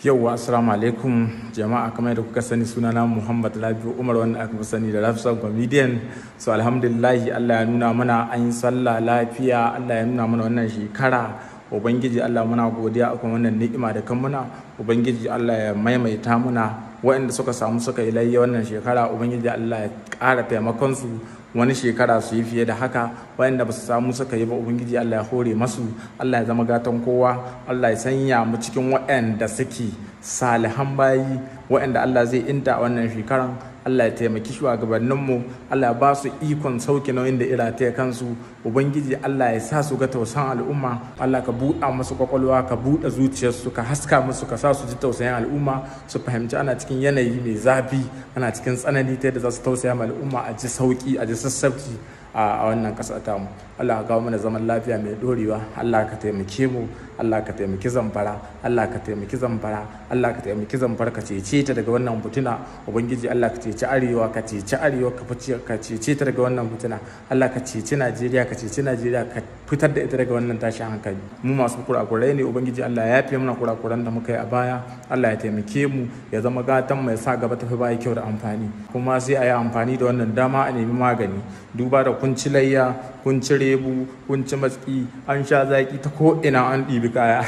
Yauwa assalamu alaikum jama'a, kamar yadda kuka sani sunana Muhammad Rabi'u Umar wanda aka fi sani da Rafsan Comedian. So alhamdulillahi Allah ya nuna mana an yi sallah lafiya, Allah ya nuna mana wannan shekara. Ubangiji Allah muna godiya akan wannan ni'ima da kan muna. Ubangiji Allah ya maimaita muna waɗanda suka samu suka yi layya wannan shekara. Ubangiji Allah ya ƙara taimakon su wani shekara su yi fiye da haka. Waɗanda ba su samu suka yi ba Ubangiji Allah ya hore masu. Allah ya zama gatan kowa. Allah ya sanya mu cikin waɗanda suke salihan bayi, waɗanda Allah zai inta a wannan shekaran. Allah ya taimaki shugabanninmu, Allah ya ba su ikon sauke nauyin da irata kansu. Ubangiji Allah ya sa su ga tausayin al'umma. Allah ka buɗa musu kwakwalwa, ka buɗe zuciyarsu, ka haska musu, ka sa su ji tausayin al'umma, su fahimci ana cikin yanayi mai zafi, ana cikin tsanani ta yadda za su tausaya ma al'umma, a ji sauki, a ji sassauci a wannan ƙasa ta mu. Allah ka kawo mana zaman lafiya mai dorewa. Allah ka taimake mu, Allah ka taimaki Zamfara, Allah ka taimaki Zamfara, Allah ka taimaki Zamfara, ka cece ta daga wannan fitina. Ubangiji Allah ka cece Arewa, ka cece Arewa, ka cece ta daga wannan fitina. Allah ka cece Najeriya, ka cece Najeriya, ka fitar da ita daga wannan tashin hankali. Mu masu kurakurai ne, Ubangiji Allah ya yafe mana kurakuran da muka yi a baya. Allah ya taimake mu, ya zama gatan mai sa gaba tafi baya kyau da amfani. Kuma sai a yi amfani da wannan dama a nemi magani. Duba da kun ci layya, kun ci rebu, kun ci matsi, an sha zaki ta ko ina an ɗibi kaya.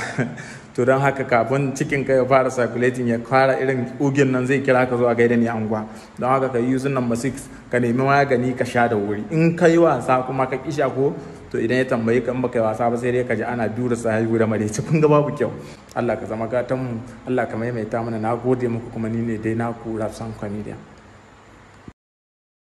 To don haka kafin cikin ka ya fara circulating, ya fara irin ugin nan, zai kira ka zo a gaida ni anguwa. Don haka ka yi using number 6, ka nemi magani ka sha da wuri. In ka yi wasa kuma ka kisha ko, to idan ya tambayi ka in baka yi wasa ba sai dai ka ji ana dura sahihu da mareci, kun ga babu kyau. Allah ka zama gatan mu, Allah ka maimaita mana. Na gode muku, kuma ni ne dai naku Rafsan Comedian.